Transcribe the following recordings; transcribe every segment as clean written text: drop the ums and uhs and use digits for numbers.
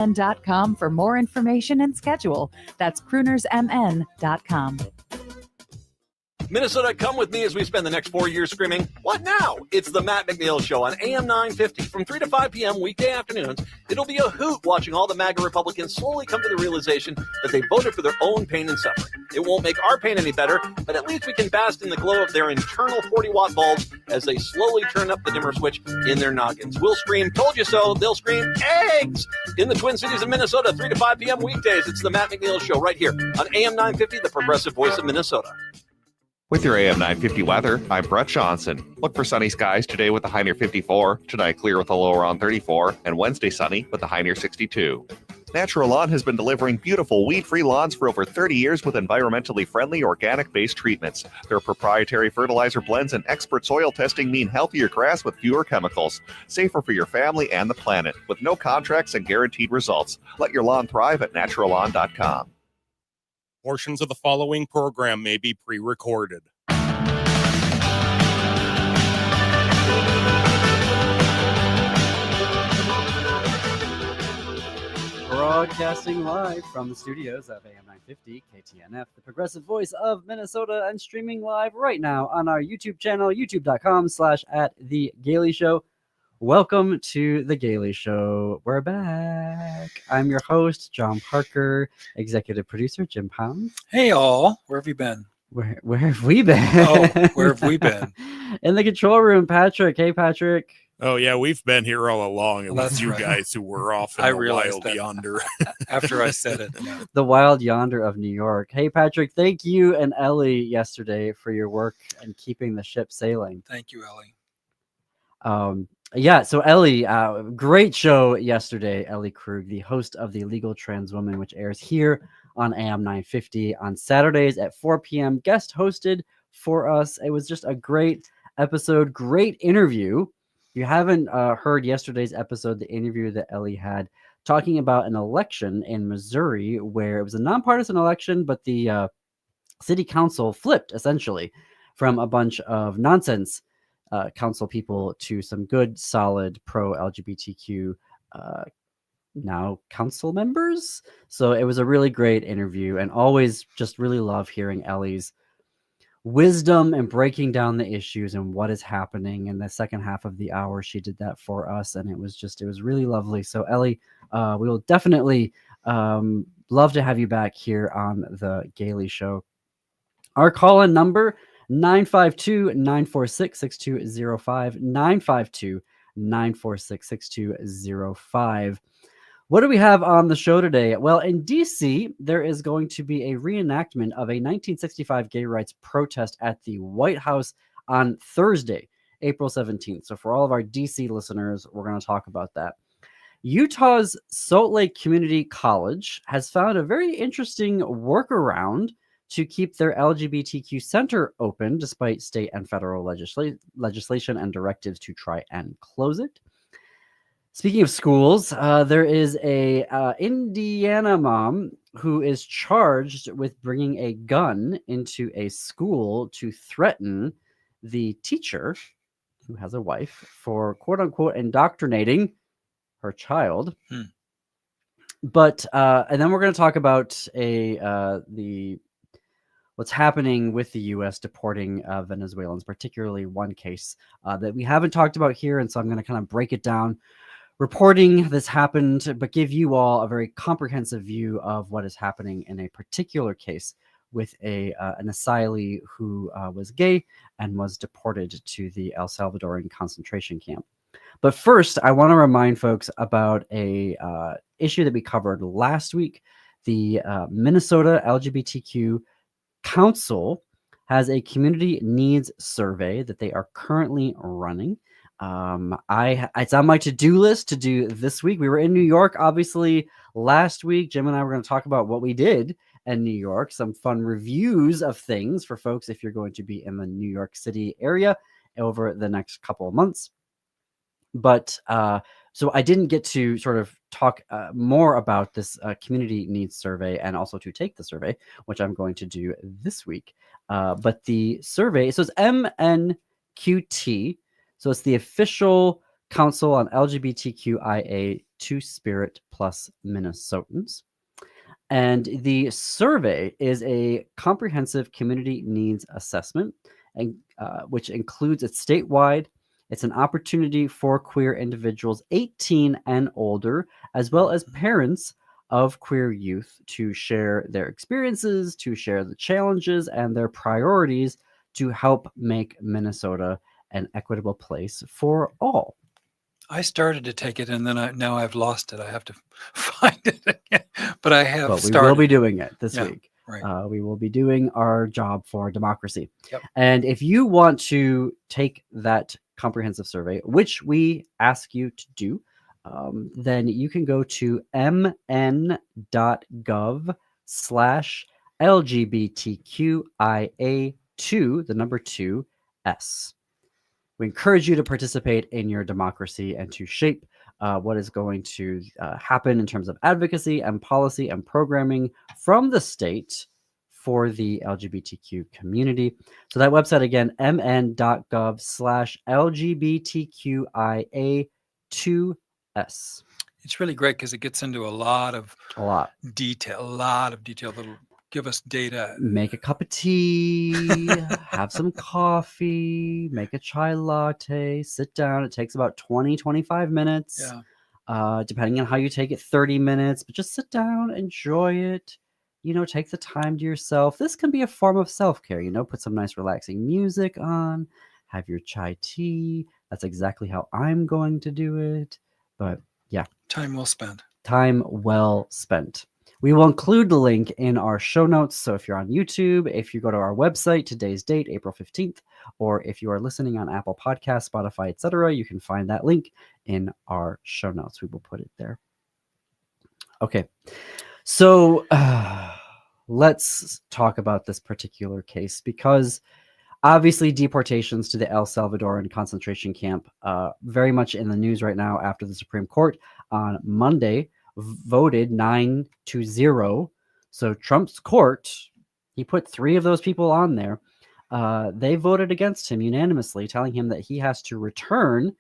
croonersmn.com for more information and schedule. That's croonersmn.com. Minnesota, come with me as we spend the next 4 years screaming, what now? It's the Matt McNeil Show on AM 950 from 3 to 5 p.m. weekday afternoons. It'll be a hoot watching all the MAGA Republicans slowly come to the realization that they voted for their own pain and suffering. It won't make our pain any better, but at least we can bask in the glow of their internal 40-watt bulbs as they slowly turn up the dimmer switch in their noggins. We'll scream, told you so. They'll scream, eggs! In the Twin Cities of Minnesota, 3 to 5 p.m. weekdays. It's the Matt McNeil Show right here on AM 950, the progressive voice of Minnesota. With your AM 950 weather, I'm Brett Johnson. Look for sunny skies today with a high near 54, tonight clear with a low around 34, and Wednesday sunny with a high near 62. Natural Lawn has been delivering beautiful weed-free lawns for over 30 years with environmentally friendly organic-based treatments. Their proprietary fertilizer blends and expert soil testing mean healthier grass with fewer chemicals, safer for your family and the planet, with no contracts and guaranteed results. Let your lawn thrive at naturallawn.com. Portions of the following program may be pre-recorded. Broadcasting live from the studios of AM 950 KTNF, the progressive voice of Minnesota, and streaming live right now on our YouTube channel, youtube.com/@the Gaily Show. Welcome to the Gaily Show. We're back. I'm your host, John Parker, executive producer, Jim Pounds. Hey, all. Where have you been? Where have we been? Oh, where have we been? In the control room, Patrick. Hey, Patrick. Oh, yeah, we've been here all along. It was That's you right. guys who were off in I the realized wild that. yonder. After I said it. Yeah. The wild yonder of New York. Hey, Patrick, thank you and Ellie yesterday for your work and keeping the ship sailing. Thank you, Ellie. Yeah, so Ellie, great show yesterday. Ellie Krug, the host of The Legal Trans Woman, which airs here on AM 950 on Saturdays at 4 p.m. Guest hosted for us. It was just a great episode, great interview. If you haven't heard yesterday's episode, the interview that Ellie had talking about an election in Missouri where it was a nonpartisan election, but the city council flipped essentially from a bunch of nonsense council people to some good, solid pro-LGBTQ now council members. So it was a really great interview, and always just really love hearing Ellie's wisdom and breaking down the issues and what is happening. In the second half of the hour, she did that for us, and it was really lovely. So Ellie, we will definitely love to have you back here on the Gaily Show. Our call-in number 952-946-6205, 952-946-6205. What do we have on the show today? Well, in DC, there is going to be a reenactment of a 1965 gay rights protest at the White House on Thursday, April 17th. So for all of our DC listeners, we're going to talk about that. Utah's Salt Lake Community College has found a very interesting workaround to keep their LGBTQ center open despite state and federal legislation and directives to try and close it. Speaking of schools, there is a Indiana mom who is charged with bringing a gun into a school to threaten the teacher, who has a wife, for quote-unquote indoctrinating her child. But and then we're going to talk about what's happening with the U.S. deporting Venezuelans, particularly one case that we haven't talked about here. And so I'm going to kind of break it down, reporting this happened, but give you all a very comprehensive view of what is happening in a particular case with an asylee who was gay and was deported to the El Salvadoran concentration camp. But first, I want to remind folks about a issue that we covered last week. The Minnesota LGBTQ Council has a community needs survey that they are currently running. It's on my to-do list to do this week. We were in New York, obviously, last week. Jim and I were going to talk about what we did in New York, some fun reviews of things for folks if you're going to be in the New York City area over the next couple of months. But so I didn't get to sort of talk more about this community needs survey and also to take the survey, which I'm going to do this week. But the survey, so it's MNQT. So it's the official Council on LGBTQIA Two-Spirit plus Minnesotans. And the survey is a comprehensive community needs assessment, and which includes it's statewide. It's an opportunity for queer individuals 18 and older, as well as parents of queer youth, to share their experiences, to share the challenges and their priorities to help make Minnesota an equitable place for all. I started to take it, and then now I've lost it. I have to find it again. But I have But we started. will be doing it this Yeah, week. right. We will be doing our job for democracy. Yep. And if you want to take that comprehensive survey, which we ask you to do, then you can go to mn.gov/LGBTQIA2, the number 2S. We encourage you to participate in your democracy and to shape what is going to happen in terms of advocacy and policy and programming from the state for the LGBTQ community. So that website again, mn.gov/LGBTQIA2S. It's really great because it gets into a lot of detail that'll give us data. Make a cup of tea, have some coffee, make a chai latte, sit down. It takes about 20-25 minutes. Yeah. Depending on how you take it, 30 minutes, but just sit down, enjoy it. Take the time to yourself. This can be a form of self-care, put some nice relaxing music on, have your chai tea. That's exactly how I'm going to do it. But yeah. Time well spent. Time well spent. We will include the link in our show notes. So if you're on YouTube, if you go to our website, today's date, April 15th, or if you are listening on Apple Podcasts, Spotify, etc., you can find that link in our show notes. We will put it there. Okay. So let's talk about this particular case, because obviously deportations to the El Salvadoran concentration camp very much in the news right now after the Supreme Court on Monday voted 9-0. So Trump's court, he put 3 of those people on there. They voted against him unanimously, telling him that he has to return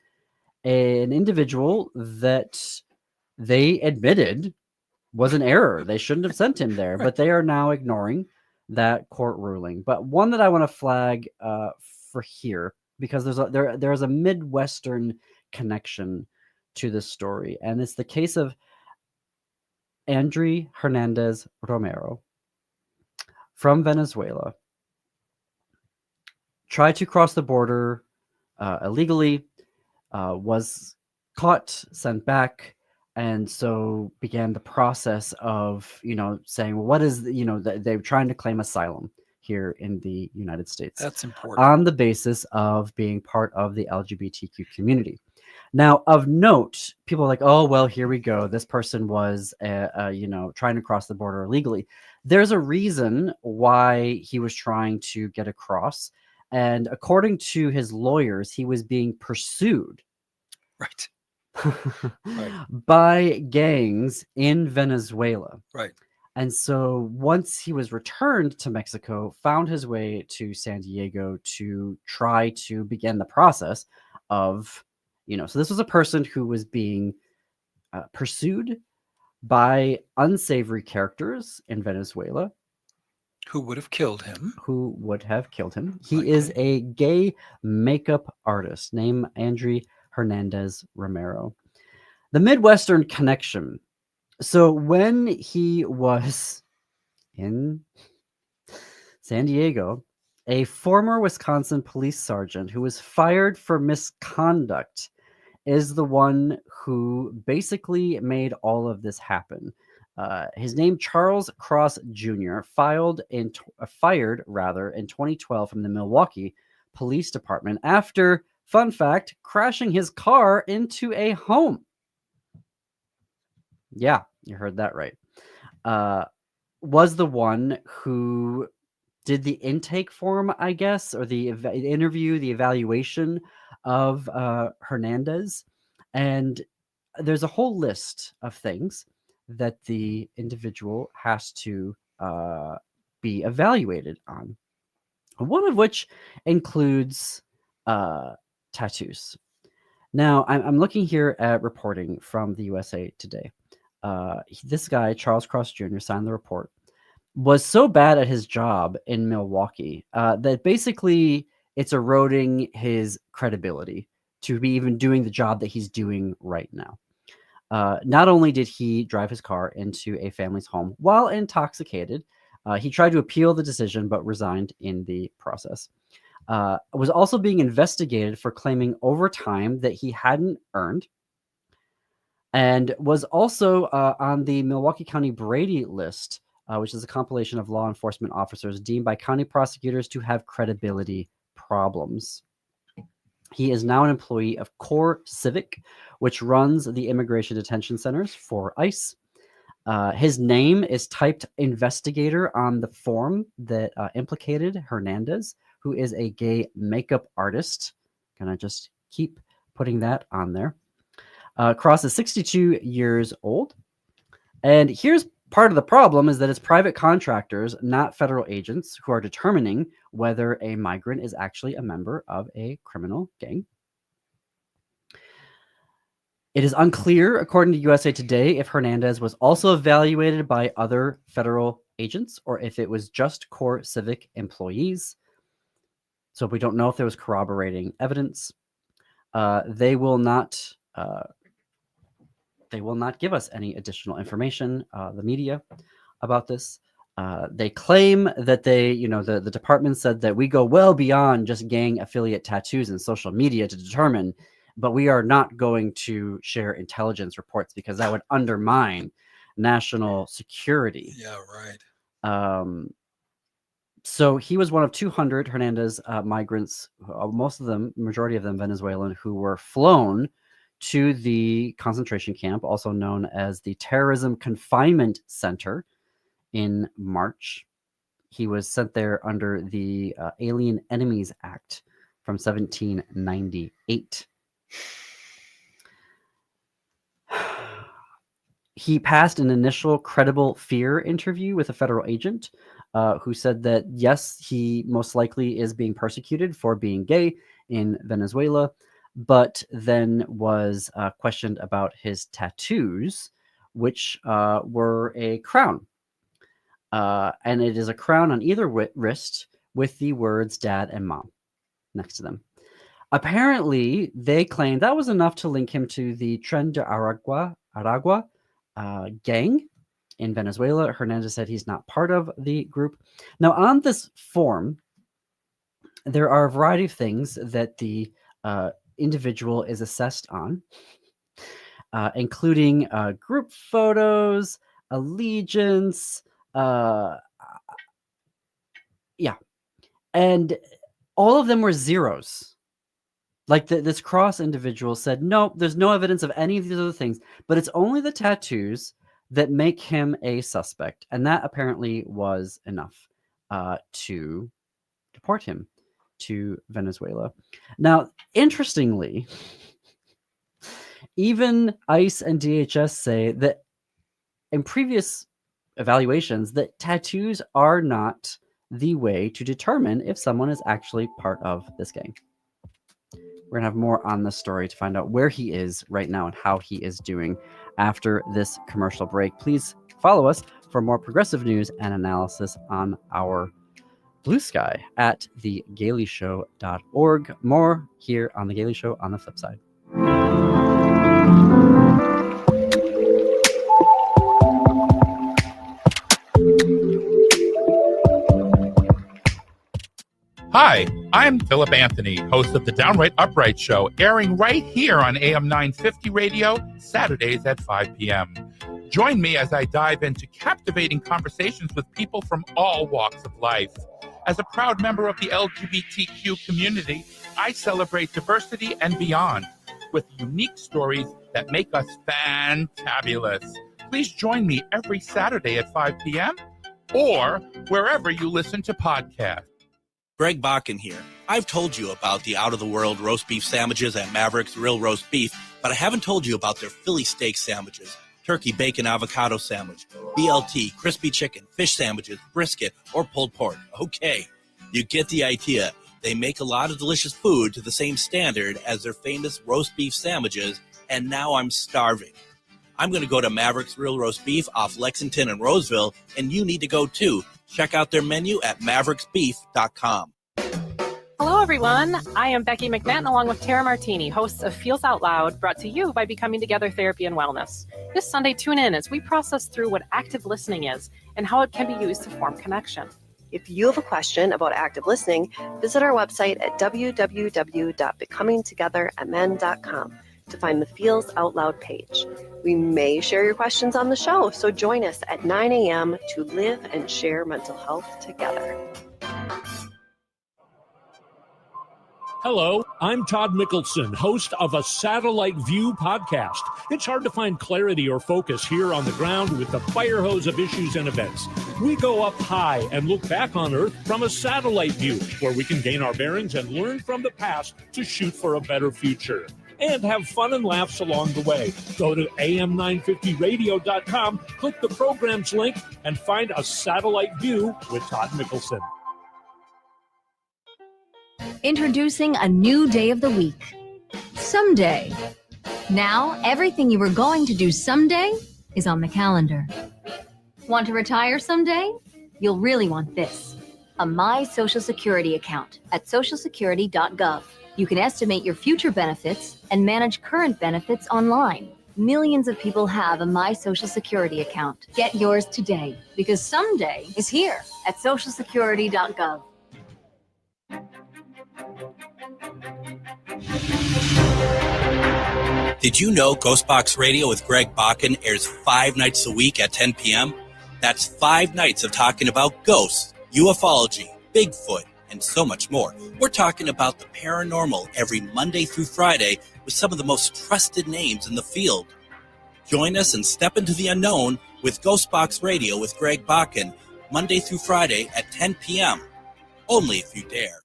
an individual that they admitted was an error. They shouldn't have sent him there, but they are now ignoring that court ruling. But one that I want to flag for here, because there's a Midwestern connection to this story, and it's the case of André Hernandez Romero from Venezuela. Tried to cross the border illegally, was caught, sent back, and so began the process of, saying, well, what is, they're trying to claim asylum here in the United States. That's important. On the basis of being part of the LGBTQ community. Now, of note, people are like, oh, well, here we go. This person was, trying to cross the border illegally. There's a reason why he was trying to get across. And according to his lawyers, he was being pursued. Right. By gangs in Venezuela. Right. And so once he was returned to Mexico, found his way to San Diego to try to begin the process of, so this was a person who was being pursued by unsavory characters in Venezuela. Who would have killed him? He is a gay makeup artist named André Hernandez Romero. The Midwestern connection. So when he was in San Diego, a former Wisconsin police sergeant who was fired for misconduct is the one who basically made all of this happen. His name, Charles Cross Jr., fired in 2012 from the Milwaukee Police Department after, fun fact, crashing his car into a home. Yeah, you heard that right. Was the one who did the intake form, I guess, or the interview, the evaluation of Hernandez. And there's a whole list of things that the individual has to be evaluated on. One of which includes tattoos. Now, I'm looking here at reporting from the USA Today. This guy, Charles Cross Jr., signed the report, was so bad at his job in Milwaukee that basically it's eroding his credibility to be even doing the job that he's doing right now. Not only did he drive his car into a family's home while intoxicated, he tried to appeal the decision but resigned in the process. Was also being investigated for claiming overtime that he hadn't earned, and was also on the Milwaukee County Brady list, which is a compilation of law enforcement officers deemed by county prosecutors to have credibility problems. He is now an employee of Core Civic, which runs the immigration detention centers for ICE. His name is typed investigator on the form that implicated Hernandez, who is a gay makeup artist. Gonna just keep putting that on there. Cross is 62 years old. And here's part of the problem is that it's private contractors, not federal agents, who are determining whether a migrant is actually a member of a criminal gang. It is unclear, according to USA Today, if Hernandez was also evaluated by other federal agents or if it was just Core Civic employees. So we don't know if there was corroborating evidence. They will not give us any additional information, the media, about this. They claim that the department said that we go well beyond just gang affiliate tattoos and social media to determine, but we are not going to share intelligence reports because that would undermine national security. Yeah, right. So he was one of 200 Hernandez migrants, majority of them Venezuelan, who were flown to the concentration camp, also known as the Terrorism Confinement Center, in March. He was sent there under the Alien Enemies Act from 1798. He passed an initial credible fear interview with a federal agent who said that, yes, he most likely is being persecuted for being gay in Venezuela, but then was questioned about his tattoos, which were a crown. And it is a crown on either wrist with the words dad and mom next to them. Apparently, they claimed that was enough to link him to the Tren de Aragua gang in Venezuela. Hernandez said he's not part of the group. Now, on this form, there are a variety of things that the individual is assessed on, including group photos, allegiance, and all of them were zeros. Like this Cross individual said, no, there's no evidence of any of these other things, but it's only the tattoos that make him a suspect. And that apparently was enough to deport him to Venezuela. Now, interestingly, even ICE and DHS say that in previous evaluations that tattoos are not the way to determine if someone is actually part of this gang. We're going to have more on this story to find out where he is right now and how he is doing after this commercial break. Please follow us for more progressive news and analysis on our Blue Sky at thegailyshow.org. More here on The Gaily Show on the flip side. Hi, I'm Philip Anthony, host of the Downright Upright Show, airing right here on AM 950 Radio, Saturdays at 5 p.m. Join me as I dive into captivating conversations with people from all walks of life. As a proud member of the LGBTQ community, I celebrate diversity and beyond with unique stories that make us fantabulous. Please join me every Saturday at 5 p.m. or wherever you listen to podcasts. Greg Bakken here. I've told you about the out-of-the-world roast beef sandwiches at Maverick's Real Roast Beef, but I haven't told you about their Philly steak sandwiches, turkey bacon avocado sandwich, BLT, crispy chicken, fish sandwiches, brisket, or pulled pork. Okay, you get the idea. They make a lot of delicious food to the same standard as their famous roast beef sandwiches, and now I'm starving. I'm going to go to Maverick's Real Roast Beef off Lexington and Roseville, and you need to go too. Check out their menu at mavericksbeef.com. Hello, everyone. I am Becky McNatt, along with Tara Martini, hosts of Feels Out Loud, brought to you by Becoming Together Therapy and Wellness. This Sunday, tune in as we process through what active listening is and how it can be used to form connection. If you have a question about active listening, visit our website at www.becomingtogethermn.com to find the Feels Out Loud page. We may share your questions on the show, so join us at 9 a.m. to live and share mental health together. Hello, I'm Todd Mickelson, host of a Satellite View podcast. It's hard to find clarity or focus here on the ground with the fire hose of issues and events. We go up high and look back on Earth from a satellite view, where we can gain our bearings and learn from the past to shoot for a better future. And have fun and laughs along the way. Go to am950radio.com, click the programs link, and find a satellite view with Todd Mickelson. Introducing a new day of the week, someday. Now, everything you were going to do someday is on the calendar. Want to retire someday? You'll really want this. A My Social Security account at socialsecurity.gov. You can estimate your future benefits and manage current benefits online. Millions of people have a My Social Security account. Get yours today, because someday is here at socialsecurity.gov. Did you know Ghostbox Radio with Greg Bakken airs 5 nights a week at 10 p.m.? That's 5 nights of talking about ghosts, ufology, Bigfoot, and so much more. We're talking about the paranormal every Monday through Friday with some of the most trusted names in the field. Join us and step into the unknown with Ghostbox Radio with Greg Bakken, Monday through Friday at 10 p.m. Only if you dare.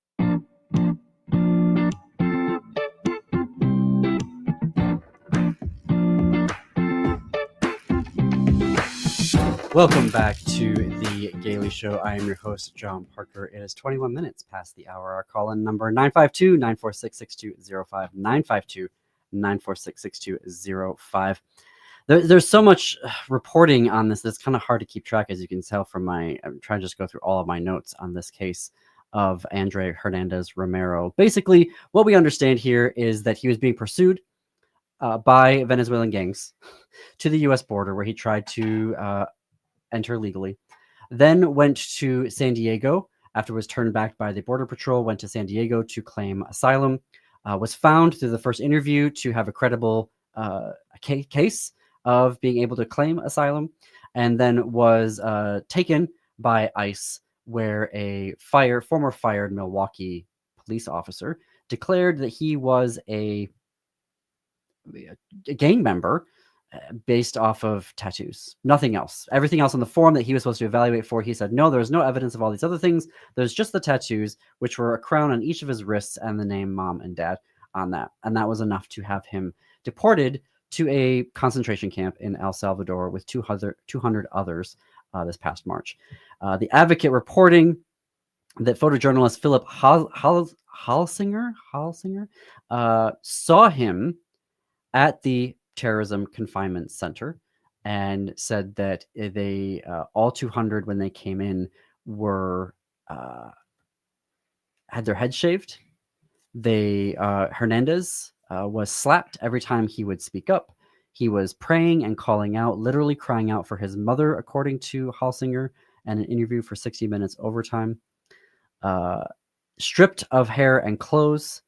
Welcome back to the Gaily Show. I am your host, John Parker. It is 21 minutes past the hour. Our call-in number 952-946-6205, 952-946-6205. There's so much reporting on this that's kind of hard to keep track, as you can tell from I'm trying to just go through all of my notes on this case of Andre Hernandez Romero. Basically, what we understand here is that he was being pursued by Venezuelan gangs to the U.S. border, where he tried to enter legally, then went to San Diego, afterwards turned back by the Border Patrol, went to San Diego to claim asylum, was found through the first interview to have a credible case of being able to claim asylum, and then was taken by ICE, where a former fired Milwaukee police officer declared that he was a gang member based off of tattoos, nothing else. Everything else on the form that he was supposed to evaluate for, he said, no, there's no evidence of all these other things. There's just the tattoos, which were a crown on each of his wrists and the name Mom and Dad on that. And that was enough to have him deported to a concentration camp in El Salvador with 200 others this past March. The Advocate reporting that photojournalist Philip Halsinger saw him at the Terrorism Confinement Center and said that they all 200, when they came in, were had their heads shaved. Hernandez was slapped every time he would speak up. He was praying and calling out, literally crying out for his mother, according to Halsinger, and an interview for 60 Minutes overtime. Stripped of hair and clothes.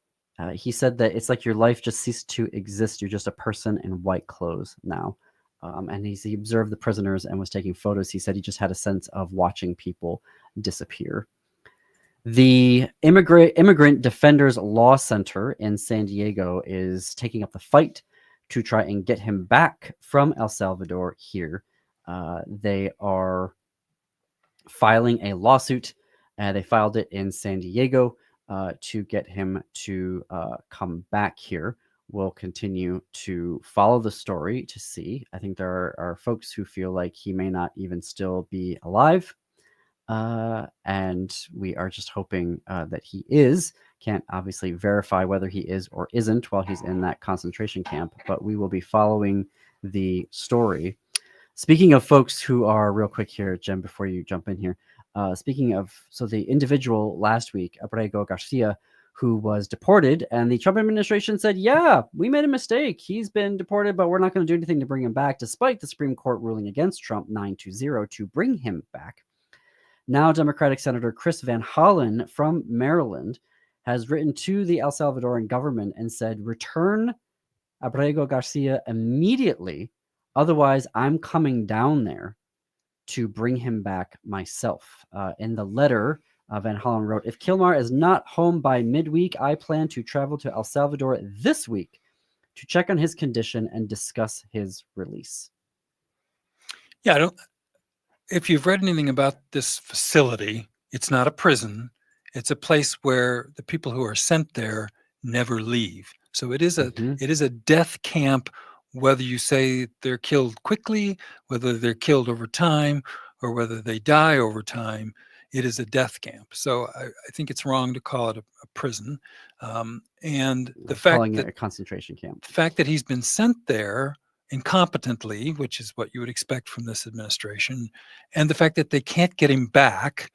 He said that it's like your life just ceased to exist. You're just a person in white clothes now. And he observed the prisoners and was taking photos. He said he just had a sense of watching people disappear. The Immigrant Defenders Law Center in San Diego is taking up the fight to try and get him back from El Salvador here. They are filing a lawsuit. They filed it in San Diego to get him to come back here. We'll continue to follow the story to see. I think there are folks who feel like he may not even still be alive. And we are just hoping that he is. Can't obviously verify whether he is or isn't while he's in that concentration camp, but we will be following the story. Speaking of folks who are, real quick here, Jen, before you jump in here, speaking of, so the individual last week, Abrego Garcia, who was deported, and the Trump administration said, yeah, we made a mistake. He's been deported, but we're not going to do anything to bring him back, despite the Supreme Court ruling against Trump 9-0 to bring him back. Now, Democratic Senator Chris Van Hollen from Maryland has written to the El Salvadoran government and said, return Abrego Garcia immediately. Otherwise, I'm coming down there to bring him back myself. In the letter, Van Hollen wrote, if Kilmar is not home by midweek, I plan to travel to El Salvador this week to check on his condition and discuss his release. Yeah, if you've read anything about this facility, it's not a prison. It's a place where the people who are sent there never leave. So it is a death camp, whether you say they're killed quickly, whether they're killed over time, or whether they die over time. It is a death camp. So I think it's wrong to call it a prison. And the fact that a concentration camp, the fact that he's been sent there incompetently, which is what you would expect from this administration, and the fact that they can't get him back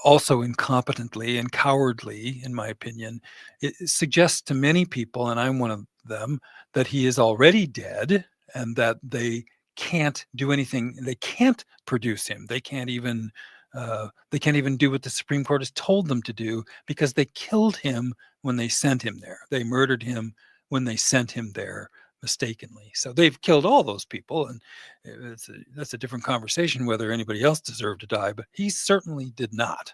also incompetently and cowardly, in my opinion, it suggests to many people, and I'm one of them, that he is already dead and that they can't do anything. They can't produce him. They can't even do what the Supreme Court has told them to do, because they killed him when they sent him there. They murdered him when they sent him there mistakenly. So they've killed all those people, and that's a different conversation whether anybody else deserved to die, but he certainly did not,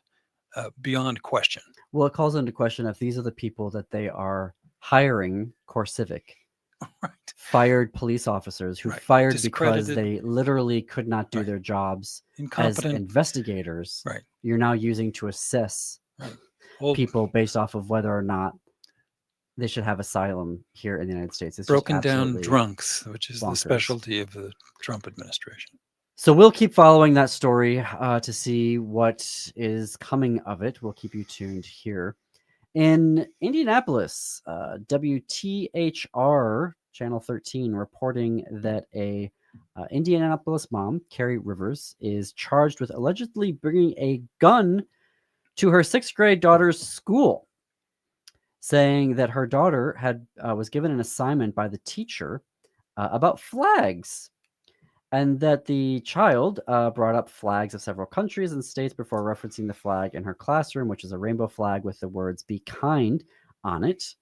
beyond question. Well, it calls into question if these are the people that they are hiring, CoreCivic, right, fired police officers who fired because they literally could not do their jobs as investigators. Right. You're now using to assess people based off of whether or not they should have asylum here in the United States. It's broken down drunks, which is the specialty of the Trump administration. So we'll keep following that story to see what is coming of it. We'll keep you tuned here. In Indianapolis, WTHR Channel 13 reporting that a Indianapolis mom, Carrie Rivers, is charged with allegedly bringing a gun to her 6th grade daughter's school, saying that her daughter was given an assignment by the teacher about flags, and that the child brought up flags of several countries and states before referencing the flag in her classroom, which is a rainbow flag with the words "Be kind" on it.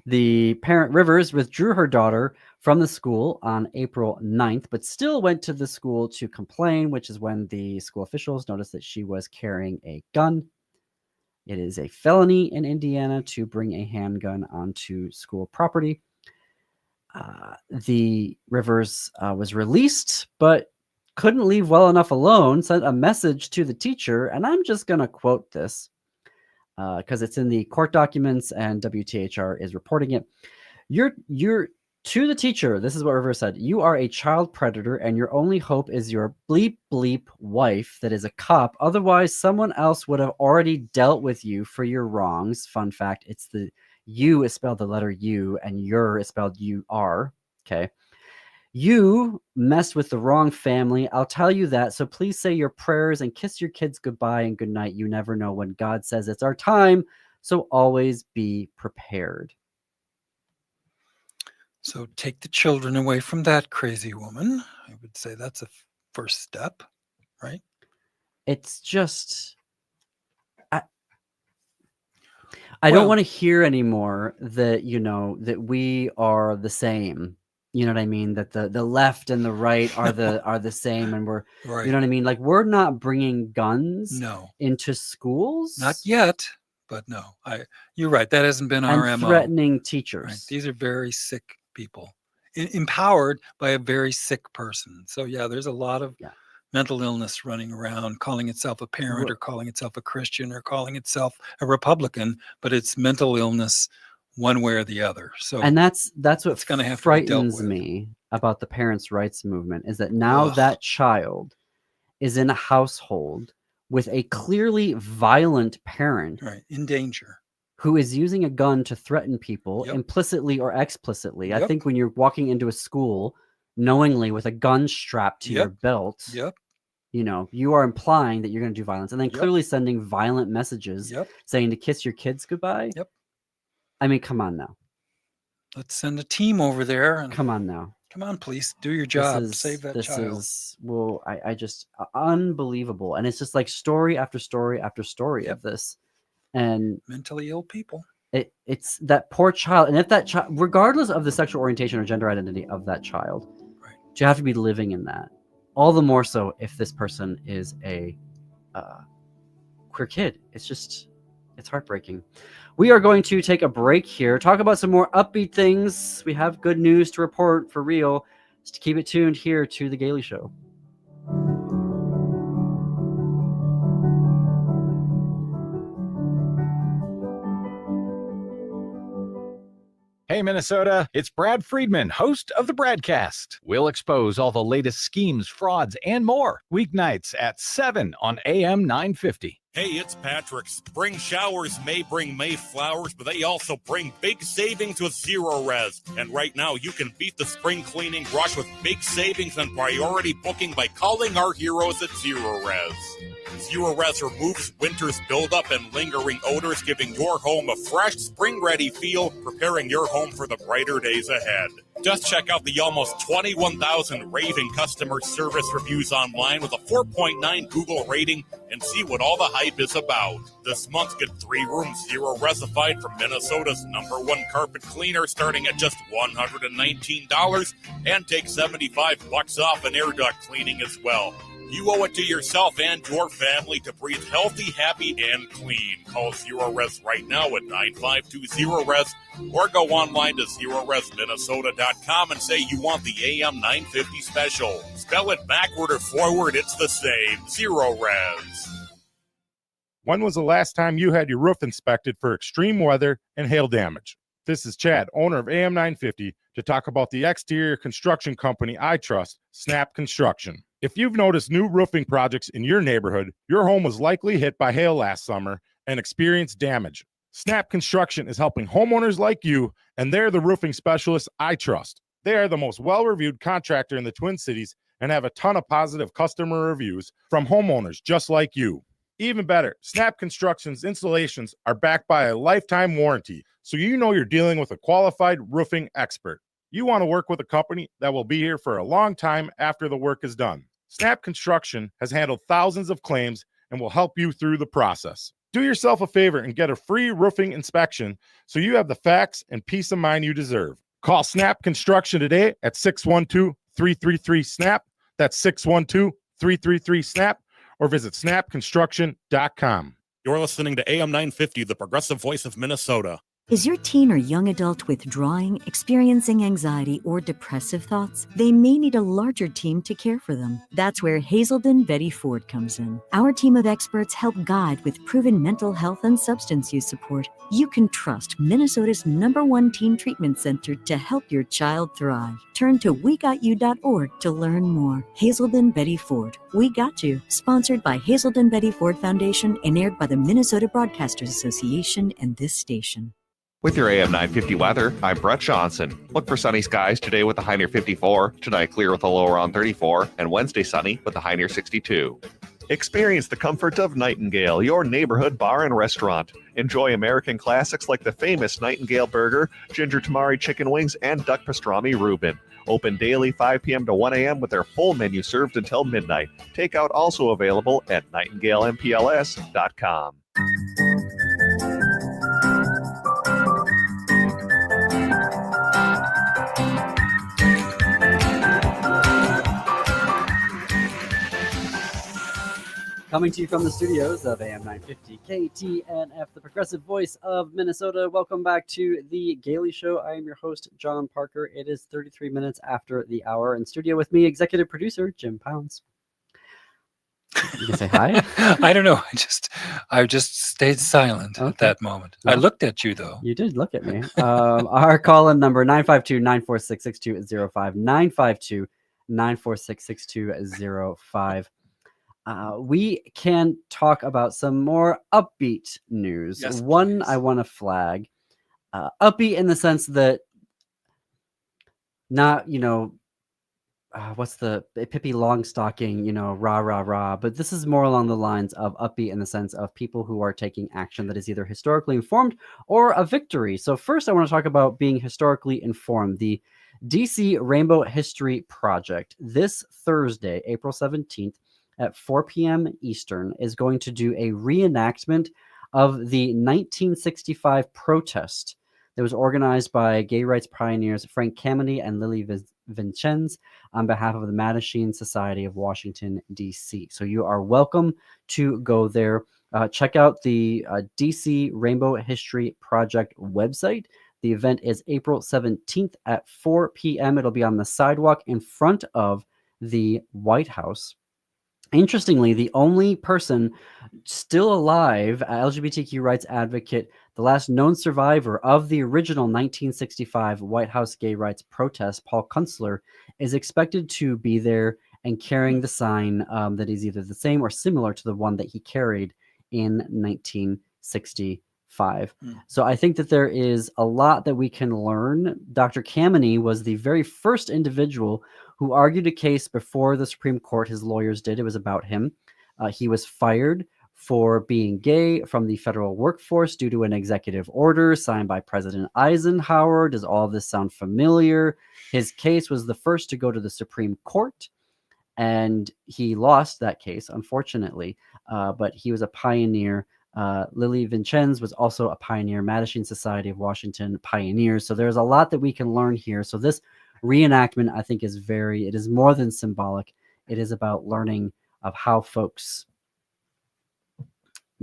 The parent, Rivers, withdrew her daughter from the school on April 9th, but still went to the school to complain, which is when the school officials noticed that she was carrying a gun. It is a felony in Indiana to bring a handgun onto school property. The Rivers was released, but couldn't leave well enough alone, sent a message to the teacher, and I'm just going to quote this because it's in the court documents and WTHR is reporting it. You're to the teacher, this is what Rivers said: you are a child predator and your only hope is your bleep bleep wife that is a cop. Otherwise, someone else would have already dealt with you for your wrongs. Fun fact, it's the U is spelled the letter U and your is spelled U-R. Okay. You messed with the wrong family. I'll tell you that. So please say your prayers and kiss your kids goodbye and good night. You never know when God says it's our time. So always be prepared. So take the children away from that crazy woman. I would say that's a first step, right? It's just, I don't want to hear anymore that, that we are the same. You know what I mean? That the left and the right are the same, and we're, right. You know what I mean? Like, we're not bringing guns into schools. Not yet, but no. You're right. That hasn't been our MO. Threatening teachers. Right. These are very sick people, empowered by a very sick person. So yeah, there's a lot of mental illness running around, calling itself a parent or calling itself a Christian or calling itself a Republican, but it's mental illness one way or the other. So, and that's what going to have frightens me about the parents' rights movement, is that now that child is in a household with a clearly violent parent, right, in danger, who is using a gun to threaten people implicitly or explicitly. I think when you're walking into a school knowingly with a gun strapped to your belt, you know, you are implying that you're going to do violence, and then clearly sending violent messages saying to kiss your kids goodbye. I mean, come on now. Let's send a team over there. And come on now. Come on, police, do your job. Save that child. This is, well, I just, unbelievable. And it's just like story after story after story of this. And mentally ill people. It's that poor child. And if that child, regardless of the sexual orientation or gender identity of that child, you have to be living in that. All the more so if this person is a queer kid. It's just, it's heartbreaking. We are going to take a break here, talk about some more upbeat things. We have good news to report for real. Just keep it tuned here to The Gaily Show. Hey, Minnesota, it's Brad Friedman, host of the Bradcast. We'll expose all the latest schemes, frauds, and more. Weeknights at 7 on AM 950. Hey, it's Patrick. Spring showers may bring May flowers, but they also bring big savings with Zero Res. And right now, you can beat the spring cleaning rush with big savings and priority booking by calling our heroes at Zero Res. Zero Res removes winter's buildup and lingering odors, giving your home a fresh, spring-ready feel, preparing your home for the brighter days ahead. Just check out the almost 21,000 raving customer service reviews online with a 4.9 Google rating and see what all the hype is about. This month, get 3 rooms Zero Resified from Minnesota's #1 carpet cleaner starting at just $119 and take $75 off an air duct cleaning as well. You owe it to yourself and your family to breathe healthy, happy, and clean. Call Zero Res right now at 952-ZERO-RES or go online to ZeroResMinnesota.com and say you want the AM 950 special. Spell it backward or forward, it's the same. Zero Res. When was the last time you had your roof inspected for extreme weather and hail damage? This is Chad, owner of AM 950, to talk about the exterior construction company I trust, Snap Construction. If you've noticed new roofing projects in your neighborhood, your home was likely hit by hail last summer and experienced damage. Snap Construction is helping homeowners like you, and they're the roofing specialists I trust. They are the most well-reviewed contractor in the Twin Cities and have a ton of positive customer reviews from homeowners just like you. Even better, Snap Construction's installations are backed by a lifetime warranty, so you know you're dealing with a qualified roofing expert. You want to work with a company that will be here for a long time after the work is done. Snap Construction has handled thousands of claims and will help you through the process. Do yourself a favor and get a free roofing inspection so you have the facts and peace of mind you deserve. Call Snap Construction today at 612-333-SNAP. That's 612-333-SNAP, or visit snapconstruction.com. You're listening to AM 950, the progressive voice of Minnesota. Is your teen or young adult withdrawing, experiencing anxiety, or depressive thoughts? They may need a larger team to care for them. That's where Hazelden Betty Ford comes in. Our team of experts help guide with proven mental health and substance use support. You can trust Minnesota's #1 teen treatment center to help your child thrive. Turn to WeGotYou.org to learn more. Hazelden Betty Ford. We Got You. Sponsored by Hazelden Betty Ford Foundation and aired by the Minnesota Broadcasters Association and this station. With your AM 950 weather, I'm Brett Johnson. Look for sunny skies today with a high near 54, tonight clear with a low around 34, and Wednesday sunny with a high near 62. Experience the comfort of Nightingale, your neighborhood bar and restaurant. Enjoy American classics like the famous Nightingale Burger, Ginger Tamari Chicken Wings, and Duck Pastrami Reuben. Open daily 5 p.m. to 1 a.m. with their full menu served until midnight. Takeout also available at nightingalempls.com. Coming to you from the studios of AM 950 KTNF, the progressive voice of Minnesota. Welcome back to The Gaily Show. I am your host, John Parker. It is 33 minutes after the hour. In studio with me, executive producer, Jim Pounds. You can say hi? I don't know. I just stayed silent at that moment. Well, I looked at you, though. You did look at me. Our call-in number, 952-946-6205, 952-946-6205. we can talk about some more upbeat news. Yes, One please. I want to flag. Upbeat in the sense that not, what's the Pippi Longstocking, rah, rah, rah. But this is more along the lines of upbeat in the sense of people who are taking action that is either historically informed or a victory. So first I want to talk about being historically informed. The DC Rainbow History Project this Thursday, April 17th at 4 p.m. Eastern is going to do a reenactment of the 1965 protest that was organized by gay rights pioneers Frank Kameny and Lily Vincenz on behalf of the Mattachine Society of Washington, D.C. So you are welcome to go there. Check out the DC Rainbow History Project website. The event is April 17th at 4 p.m. It'll be on the sidewalk in front of the White House. Interestingly, the only person still alive, LGBTQ rights advocate, the last known survivor of the original 1965 White House gay rights protest, Paul Kunstler, is expected to be there and carrying the sign that is either the same or similar to the one that he carried in 1965. So I think that there is a lot that we can learn. Dr. Kameny was the very first individual who argued a case before the Supreme Court. His lawyers did. It was about him. He was fired for being gay from the federal workforce due to an executive order signed by President Eisenhower. Does all this sound familiar? His case was the first to go to the Supreme Court, and he lost that case, unfortunately. But he was a pioneer. Lily Vincenz was also a pioneer, Mattachine Society of Washington pioneers. So there's a lot that we can learn here. So this reenactment, I think, it is more than symbolic. It is about learning of how folks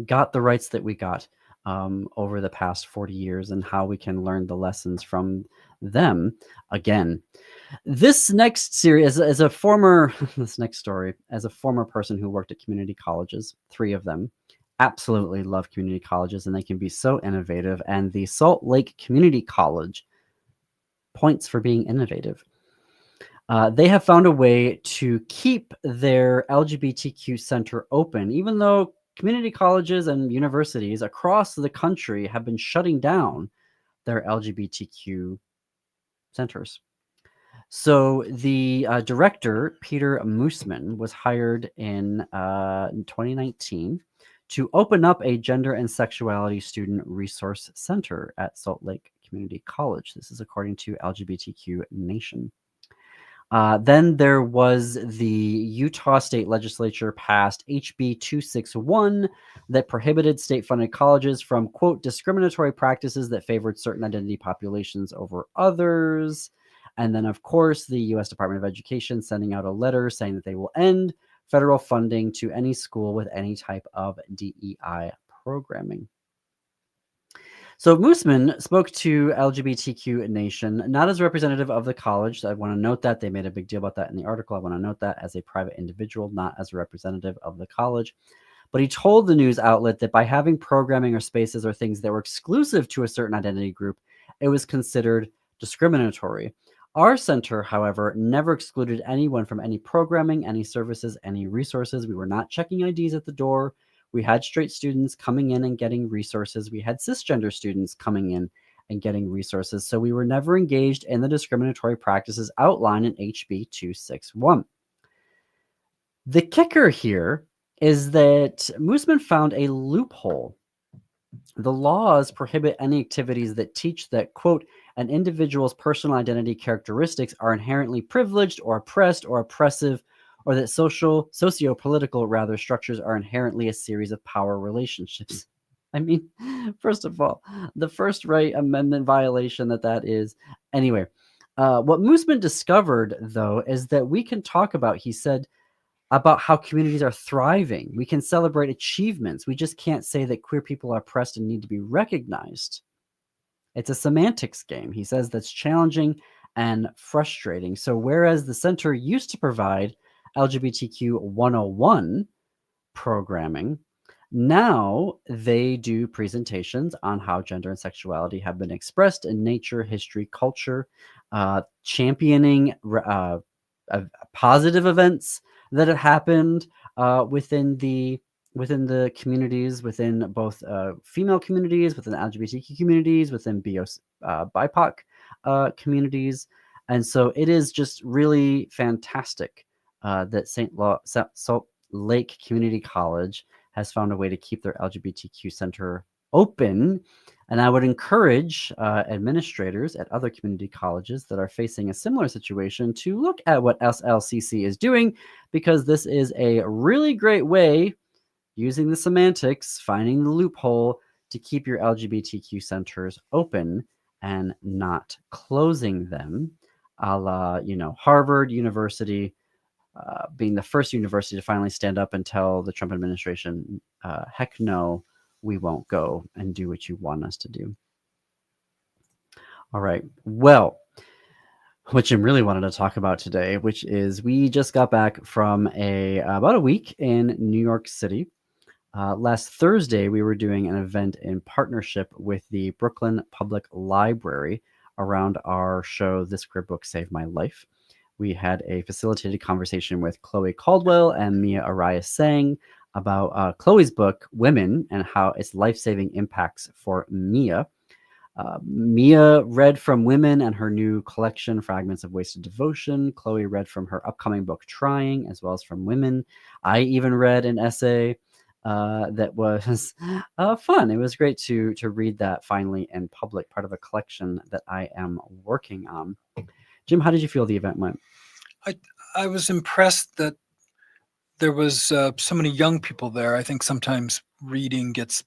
got the rights that we got over the past 40 years and how we can learn the lessons from them again. This next series, as a former person who worked at community colleges, 3 of them, absolutely love community colleges, and they can be so innovative. And the Salt Lake Community College points for being innovative. They have found a way to keep their LGBTQ center open, even though community colleges and universities across the country have been shutting down their LGBTQ centers. So the director, Peter Moosman, was hired in 2019 to open up a gender and sexuality student resource center at Salt Lake Community College. This is according to LGBTQ Nation. Then there was the Utah State Legislature passed HB 261 that prohibited state-funded colleges from, quote, discriminatory practices that favored certain identity populations over others. And then, of course, the U.S. Department of Education sending out a letter saying that they will end federal funding to any school with any type of DEI programming. So Moosman spoke to LGBTQ Nation, not as a representative of the college. I want to note that. They made a big deal about that in the article. I want to note that as a private individual, not as a representative of the college. But he told the news outlet that by having programming or spaces or things that were exclusive to a certain identity group, it was considered discriminatory. Our center, however, never excluded anyone from any programming, any services, any resources. We were not checking IDs at the door. We had straight students coming in and getting resources. We had cisgender students coming in and getting resources. So we were never engaged in the discriminatory practices outlined in HB 261. The kicker here is that Moosman found a loophole. The laws prohibit any activities that teach that, quote, an individual's personal identity characteristics are inherently privileged or oppressed or oppressive, or that socio-political rather structures are inherently a series of power relationships. I mean, first of all, the First Right Amendment violation that is. Anyway, what Moosman discovered, though, is that we can talk about, he said, about how communities are thriving. We can celebrate achievements. We just can't say that queer people are oppressed and need to be recognized. It's a semantics game. He says that's challenging and frustrating. So whereas the center used to provide LGBTQ 101 programming, now they do presentations on how gender and sexuality have been expressed in nature, history, culture, championing positive events that have happened, within the communities, within both female communities, within LGBTQ communities, within BIPOC communities. And so it is just really fantastic that Salt Lake Community College has found a way to keep their LGBTQ center open. And I would encourage administrators at other community colleges that are facing a similar situation to look at what SLCC is doing, because this is a really great way, using the semantics, finding the loophole, to keep your LGBTQ centers open and not closing them, a la, Harvard University being the first university to finally stand up and tell the Trump administration, heck no, we won't go and do what you want us to do. All right. Well, what Jim really wanted to talk about today, which is we just got back from about a week in New York City. Last Thursday, we were doing an event in partnership with the Brooklyn Public Library around our show, This Queer Book Saved My Life. We had a facilitated conversation with Chloe Caldwell and Mia Arias Sang about Chloe's book, Women, and how its life-saving impacts for Mia. Mia read from Women and her new collection, Fragments of Wasted Devotion. Chloe read from her upcoming book, Trying, as well as from Women. I even read an essay that was fun. It was great to read that finally in public, part of a collection that I am working on. Jim, how did you feel the event went? I was impressed that there was so many young people there. I think sometimes reading gets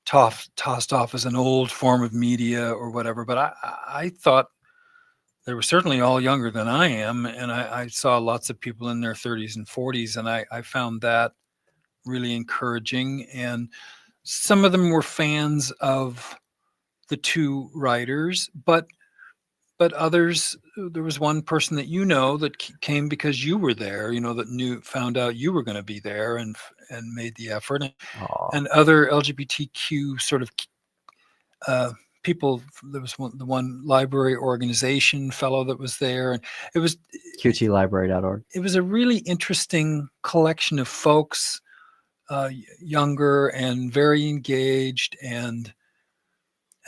tossed off as an old form of media or whatever, but I thought they were certainly all younger than I am, and I saw lots of people in their 30s and 40s, and I found that really encouraging. And some of them were fans of the two writers, but others, there was one person that that came because you were there, that found out you were going to be there and made the effort. And other LGBTQ sort of people. There was the one library organization fellow that was there, and it was QTlibrary.org. It was a really interesting collection of folks, younger and very engaged, and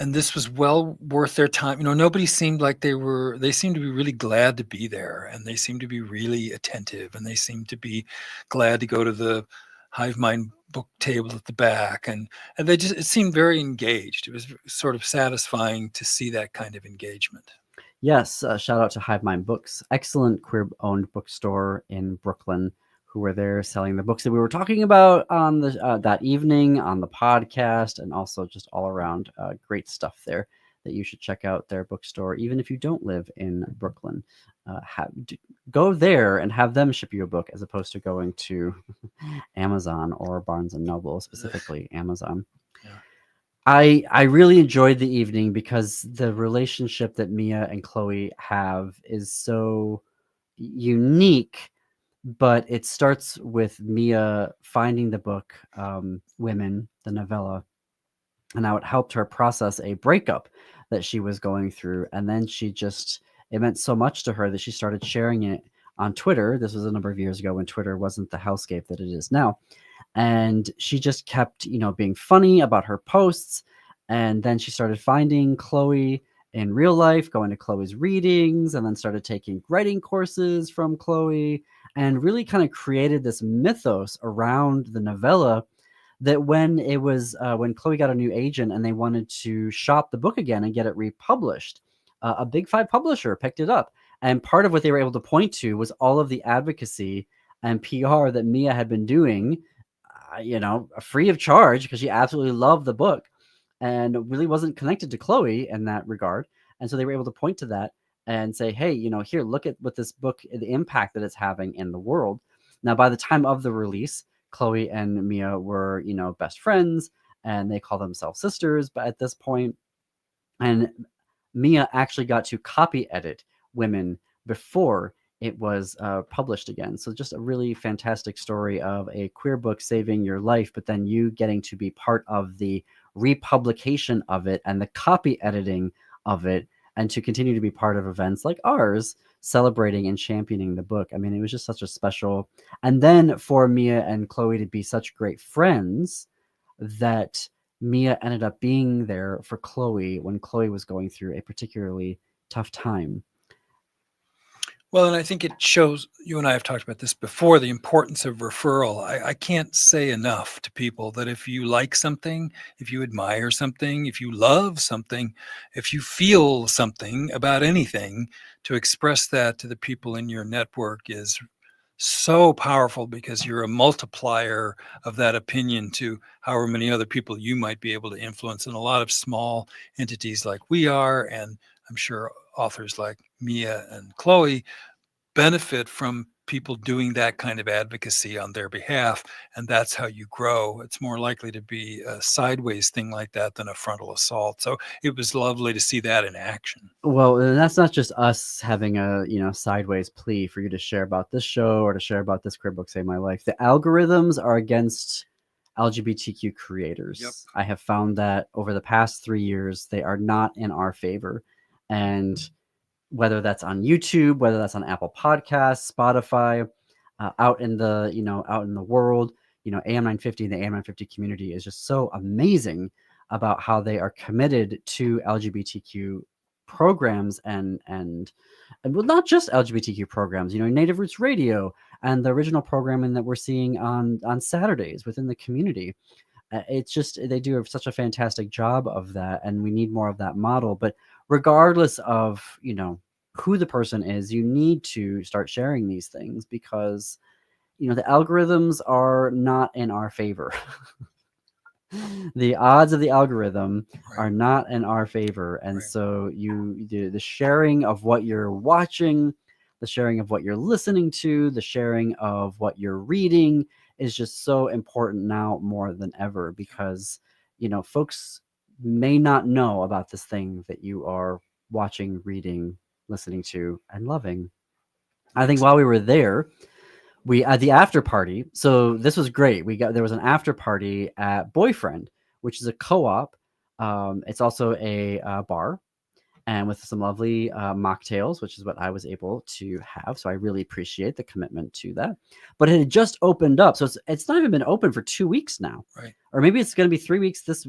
this was well worth their time. Nobody seemed like they seemed to be really glad to be there, and they seemed to be really attentive, and they seemed to be glad to go to the Hive Mind book table at the back, and it seemed very engaged. It was sort of satisfying to see that kind of engagement. Yes, shout out to Hive Mind Books, excellent queer-owned bookstore in Brooklyn, who were there selling the books that we were talking about on the that evening on the podcast, and also just all around great stuff there that you should check out their bookstore, even if you don't live in Brooklyn. Go there and have them ship you a book, as opposed to going to Amazon or Barnes and Noble, specifically Amazon. Yeah. I really enjoyed the evening because the relationship that Mia and Chloe have is so unique. But it starts with Mia finding the book, Women, the novella, and how it helped her process a breakup that she was going through. And then it meant so much to her that she started sharing it on Twitter. This was a number of years ago when Twitter wasn't the hellscape that it is now. And she just kept, being funny about her posts. And then she started finding Chloe in real life, going to Chloe's readings, and then started taking writing courses from Chloe, and really kind of created this mythos around the novella that when Chloe got a new agent and they wanted to shop the book again and get it republished, a Big Five publisher picked it up. And part of what they were able to point to was all of the advocacy and PR that Mia had been doing, free of charge, because she absolutely loved the book and really wasn't connected to Chloe in that regard. And so they were able to point to that and say, hey, here, look at what this book, the impact that it's having in the world. Now, by the time of the release, Chloe and Mia were, best friends, and they call themselves sisters. But at this point, and Mia actually got to copy edit Women before it was published again. So just a really fantastic story of a queer book saving your life, but then you getting to be part of the republication of it and the copy editing of it, and to continue to be part of events like ours, celebrating and championing the book. I mean, it was just such a special. And then for Mia and Chloe to be such great friends that Mia ended up being there for Chloe when Chloe was going through a particularly tough time. Well, and I think it shows, you and I have talked about this before, the importance of referral. I can't say enough to people that if you like something, if you admire something, if you love something, if you feel something about anything, to express that to the people in your network is so powerful, because you're a multiplier of that opinion to however many other people you might be able to influence. And a lot of small entities like we are, and I'm sure authors like Mia and Chloe, benefit from people doing that kind of advocacy on their behalf. And that's how you grow. It's more likely to be a sideways thing like that than a frontal assault. So it was lovely to see that in action. Well, and that's not just us having a, sideways plea for you to share about this show or to share about this Crib Book Save My Life. The algorithms are against LGBTQ creators. Yep. I have found that over the past 3 years, they are not in our favor. And whether that's on YouTube, whether that's on Apple Podcasts, Spotify, out in the world, AM 950 and the AM 950 community is just so amazing about how they are committed to LGBTQ programs and well, not just LGBTQ programs, Native Roots Radio and the original programming that we're seeing on Saturdays within the community. It's just, they do such a fantastic job of that, and we need more of that model. But regardless of, who the person is, you need to start sharing these things, because, the algorithms are not in our favor. The odds of the algorithm are not in our favor. And so the sharing of what you're watching, the sharing of what you're listening to, the sharing of what you're reading is just so important now more than ever, because, folks may not know about this thing that you are watching, reading, listening to, and loving. I think while we were there, we at the after party. So this was great. There was an after party at Boyfriend, which is a co-op. It's also a bar, and with some lovely mocktails, which is what I was able to have. So I really appreciate the commitment to that. But it had just opened up, so it's not even been open for 2 weeks now, right? Or maybe it's going to be 3 weeks this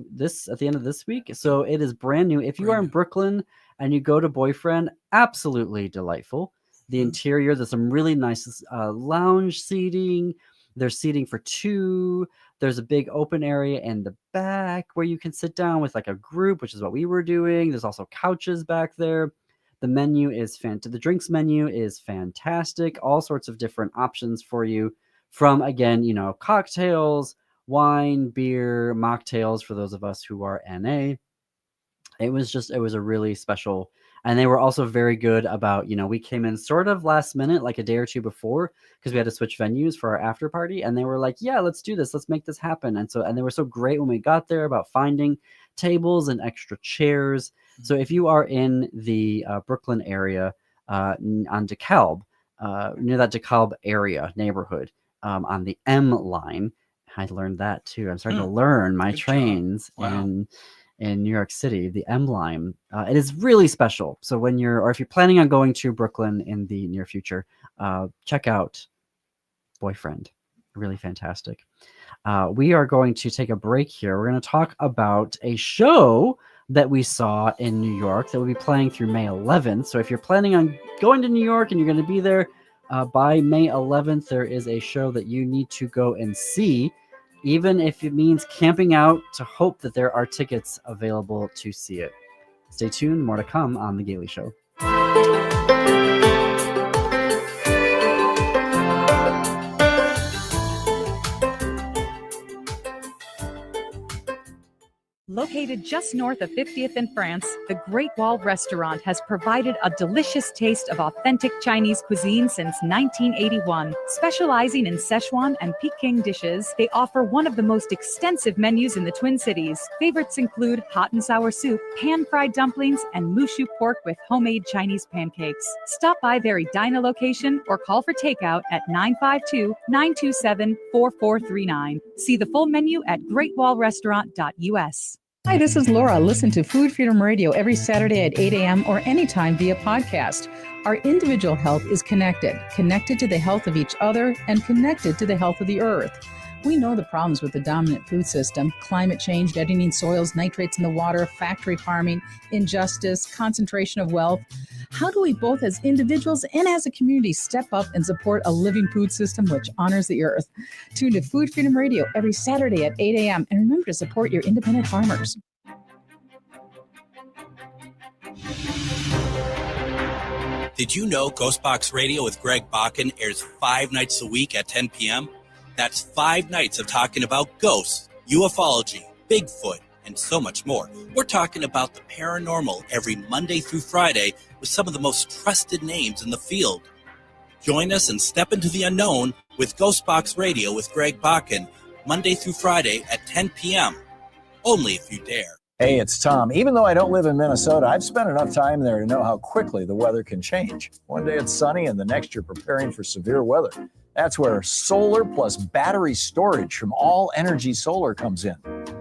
at the end of this week. So it is brand new. If you are in Brooklyn and you go to Boyfriend, absolutely delightful. The interior, there's some really nice lounge seating. There's seating for two. There's a big open area in the back where you can sit down with like a group, which is what we were doing. There's also couches back there. The menu is fantastic. The drinks menu is fantastic. All sorts of different options for you, from, again, cocktails, wine, beer, mocktails for those of us who are NA. It was a really special, and they were also very good about, we came in sort of last minute, like a day or two before, because we had to switch venues for our after party, and they were like, yeah, let's do this. Let's make this happen. And they were so great when we got there about finding tables and extra chairs. So if you are in the Brooklyn area, on DeKalb, near that DeKalb area neighborhood, on the M line, I learned that too. I'm starting to learn my trains. Wow. In New York City, the M line. It is really special. So if you're planning on going to Brooklyn in the near future, check out Boyfriend. Really fantastic. We are going to take a break here. We're going to talk about a show that we saw in New York that will be playing through May 11th. So if you're planning on going to New York and you're going to be there by May 11th, there is a show that you need to go and see, even if it means camping out to hope that there are tickets available to see it. Stay tuned. More to come on The Gaily Show. Located just north of 50th in France, the Great Wall Restaurant has provided a delicious taste of authentic Chinese cuisine since 1981. Specializing in Szechuan and Peking dishes, they offer one of the most extensive menus in the Twin Cities. Favorites include hot and sour soup, pan-fried dumplings, and mushu pork with homemade Chinese pancakes. Stop by their Edina location or call for takeout at 952-927-4439. See the full menu at greatwallrestaurant.us. Hi, this is Laura. Listen to Food Freedom Radio every Saturday at 8 a.m. or anytime via podcast. Our individual health is connected to the health of each other and connected to the health of the earth. We know the problems with the dominant food system: climate change, deadening soils, nitrates in the water, factory farming, injustice, concentration of wealth. How do we both as individuals and as a community step up and support a living food system which honors the earth? Tune to Food Freedom Radio every Saturday at 8 a.m. and remember to support your independent farmers. Did you know Ghostbox Radio with Greg Bakken airs 5 nights a week at 10 p.m.? That's 5 nights of talking about ghosts, ufology, Bigfoot, and so much more. We're talking about the paranormal every Monday through Friday with some of the most trusted names in the field. Join us and step into the unknown with Ghostbox Radio with Greg Bakken, Monday through Friday at 10 p.m. Only if you dare. Hey, it's Tom. Even though I don't live in Minnesota, I've spent enough time there to know how quickly the weather can change. One day it's sunny and the next you're preparing for severe weather. That's where solar plus battery storage from All Energy Solar comes in.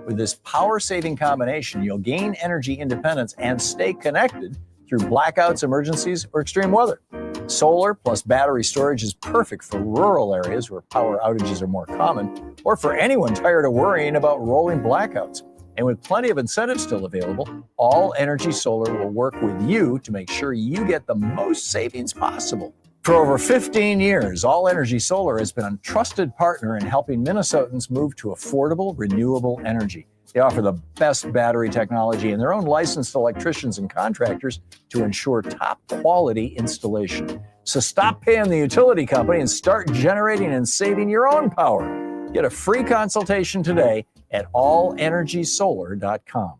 With this power-saving combination, you'll gain energy independence and stay connected through blackouts, emergencies, or extreme weather. Solar plus battery storage is perfect for rural areas where power outages are more common, or for anyone tired of worrying about rolling blackouts. And with plenty of incentives still available, All Energy Solar will work with you to make sure you get the most savings possible. For over 15 years, All Energy Solar has been a trusted partner in helping Minnesotans move to affordable, renewable energy. They offer the best battery technology and their own licensed electricians and contractors to ensure top quality installation. So stop paying the utility company and start generating and saving your own power. Get a free consultation today at allenergysolar.com.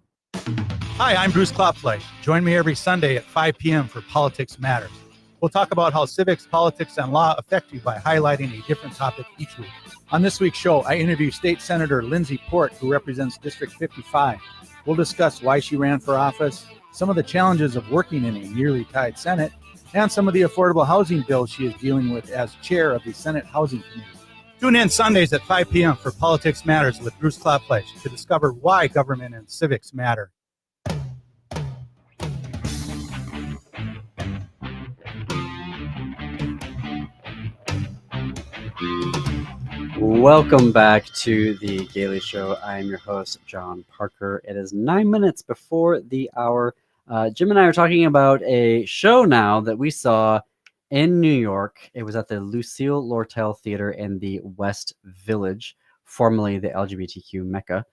Hi, I'm Bruce Klopfle. Join me every Sunday at 5 p.m. for Politics Matters. We'll talk about how civics, politics, and law affect you by highlighting a different topic each week. On this week's show, I interview State Senator Lindsay Port, who represents District 55. We'll discuss why she ran for office, some of the challenges of working in a nearly tied Senate, and some of the affordable housing bills she is dealing with as chair of the Senate Housing Committee. Tune in Sundays at 5 p.m. for Politics Matters with Bruce Klopfle to discover why government and civics matter. Welcome back to the Gaily Show. I am your host, John Parker. It is 9 minutes before the hour. Jim and I are talking about a show now that we saw in New York. It was at the Lucille Lortel Theater in the West Village, formerly the LGBTQ Mecca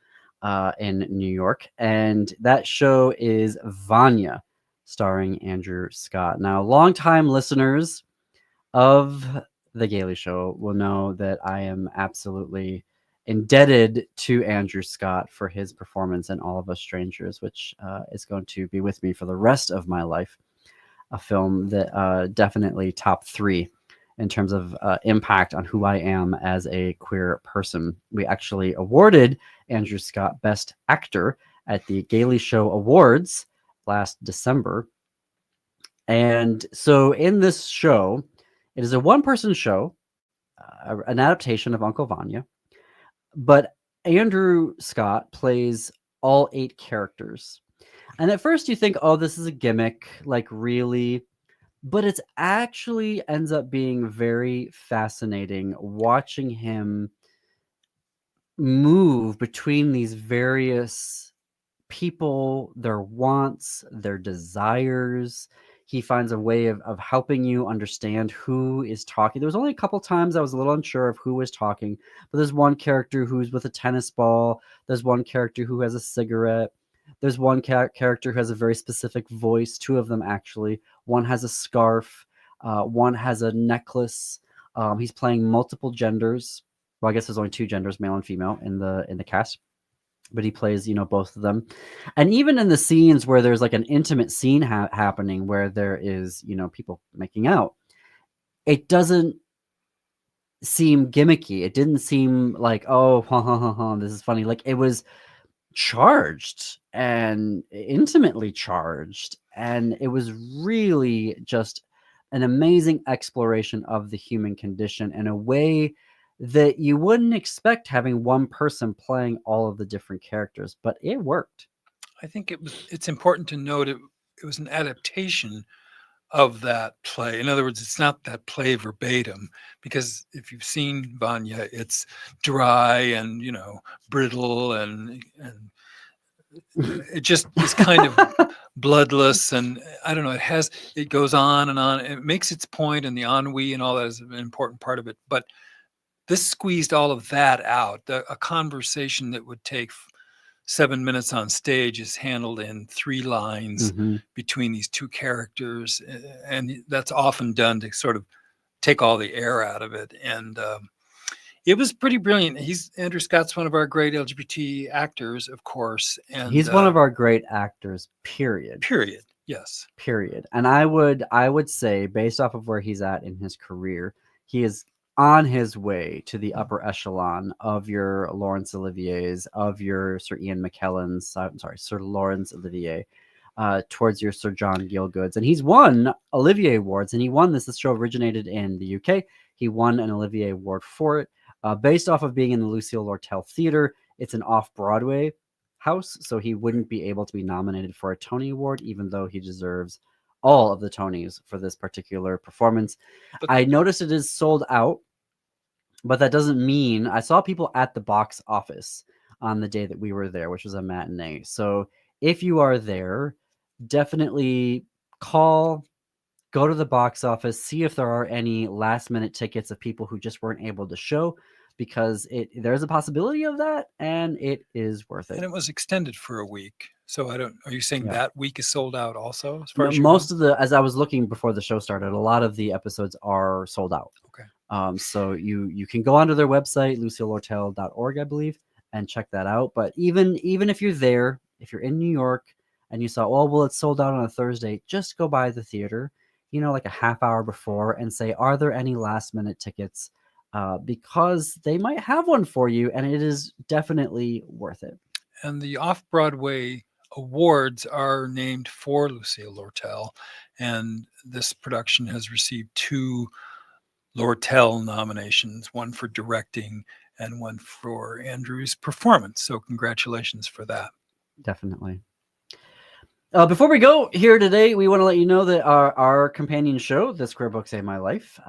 in New York. And that show is Vanya, starring Andrew Scott. Now, longtime listeners of the Gaily Show will know that I am absolutely indebted to Andrew Scott for his performance in All of Us Strangers, which is going to be with me for the rest of my life. A film that definitely top 3 in terms of impact on who I am as a queer person. We actually awarded Andrew Scott Best Actor at the Gaily Show Awards last December. And so in this show, it is a one-person show, an adaptation of Uncle Vanya, but Andrew Scott plays all 8 characters. And at first you think, oh, this is a gimmick, like really, but it's actually ends up being very fascinating watching him move between these various people, their wants, their desires. He finds a way of helping you understand who is talking. There was only a couple times I was a little unsure of who was talking, but there's one character who's with a tennis ball. There's one character who has a cigarette. There's one character who has a very specific voice. 2 of them, actually. One has a scarf. One has a necklace. He's playing multiple genders. Well, I guess there's only 2 genders, male and female, in the cast. But he plays, both of them. And even in the scenes where there's like an intimate scene happening where there is, people making out, it doesn't seem gimmicky. It didn't seem like, oh, this is funny. Like, it was charged and intimately charged. And it was really just an amazing exploration of the human condition in a way that you wouldn't expect, having one person playing all of the different characters, but it worked. I think it's important to note it was an adaptation of that play. In other words, it's not that play verbatim, because if you've seen Vanya, it's dry and brittle and it just is kind of bloodless, and I don't know, it goes on and on. It makes its point, and the ennui and all that is an important part of it. But this squeezed all of that out. A conversation that would take 7 minutes on stage is handled in 3 lines between these two characters, and that's often done to sort of take all the air out of it. And it was pretty brilliant. Andrew Scott's one of our great LGBT actors, of course, and he's one of our great actors. Period. Yes. Period. And I would say, based off of where he's at in his career, he is on his way to the upper echelon of your Laurence Olivier's, of your Sir Ian McKellen's, Sir Laurence Olivier, towards your Sir John Gielgud's. And he's won Olivier Awards, and he won this. This show originated in the UK. He won an Olivier Award for it, based off of being in the Lucille Lortel Theater. It's an off-Broadway house, so he wouldn't be able to be nominated for a Tony Award, even though he deserves all of the Tonys for this particular performance. I noticed it is sold out, but that doesn't mean... I saw people at the box office on the day that we were there, which was a matinee. So if you are there, definitely call, go to the box office, see if there are any last-minute tickets of people who just weren't able to show, because there's a possibility of that, and it is worth it. And it was extended for a week. So are you saying that week is sold out also? As far as as I was looking before the show started, a lot of the episodes are sold out. Okay. So you can go onto their website, lucillelortel.org, I believe, and check that out. But even if you're there, if you're in New York and you saw, well, it's sold out on a Thursday, just go by the theater, like a half hour before, and say, are there any last minute tickets? Because they might have one for you, and it is definitely worth it. And the Off-Broadway Awards are named for Lucille Lortel, and this production has received 2 Lortel nominations, one for directing and one for Andrew's performance. So congratulations for that. Definitely. Before we go here today, we want to let you know that our companion show, This Queer Book Saved My Life,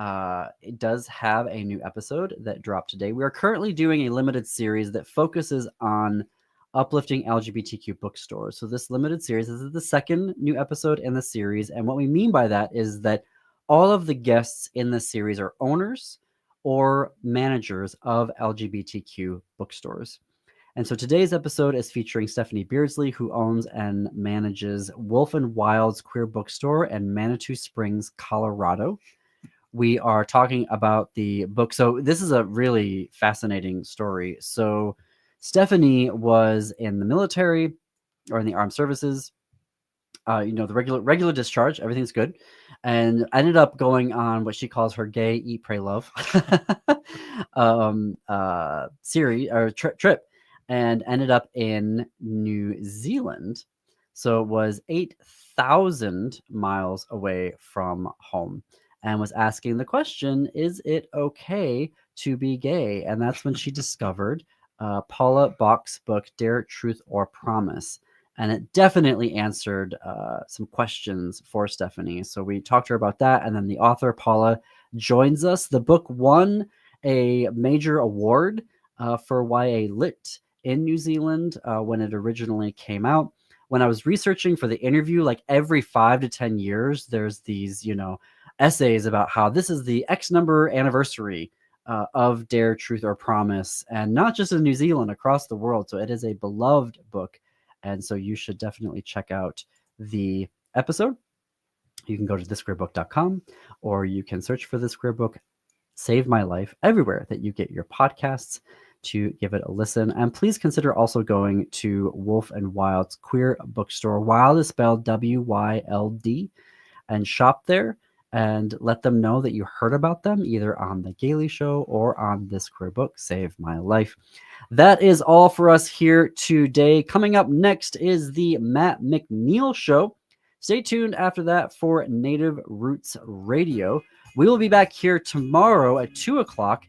it does have a new episode that dropped today. We are currently doing a limited series that focuses on uplifting LGBTQ bookstores. So this limited series, this is the second new episode in the series. And what we mean by that is that all of the guests in the series are owners or managers of LGBTQ bookstores. And so today's episode is featuring Stephanie Beardsley, who owns and manages Wolf and Wild's Queer Bookstore in Manitou Springs, Colorado. We are talking about the book. So this is a really fascinating story. So Stephanie was in the military or in the armed services, the regular discharge, everything's good. And ended up going on what she calls her gay Eat, Pray, Love series or trip. And ended up in New Zealand. So it was 8,000 miles away from home, and was asking the question, is it okay to be gay? And that's when she discovered Paula Bach's book, Dare, Truth, or Promise. And it definitely answered some questions for Stephanie. So we talked to her about that. And then the author, Paula, joins us. The book won a major award for YA Lit in New Zealand when it originally came out. When I was researching for the interview, like every 5 to 10 years, there's these, essays about how this is the X number anniversary of Dare, Truth, or Promise, and not just in New Zealand, across the world. So it is a beloved book. And so you should definitely check out the episode. You can go to thisqueerbook.com, or you can search for This Queer Book Save My Life everywhere that you get your podcasts, to give it a listen. And please consider also going to Wolf and Wild's Queer Bookstore. Wild is spelled W-Y-L-D, and shop there and let them know that you heard about them either on the Gaily Show or on This Queer Book Save My Life. That is all for us here today. Coming up next is the Matt McNeil Show. Stay tuned after that for Native Roots Radio. We will be back here tomorrow at 2 o'clock.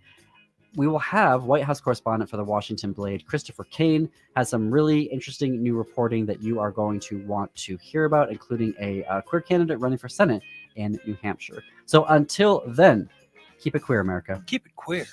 we will have White House correspondent for the Washington Blade, Christopher Kane, has some really interesting new reporting that you are going to want to hear about, including a queer candidate running for Senate in New Hampshire. So until then, keep it queer, America. Keep it queer.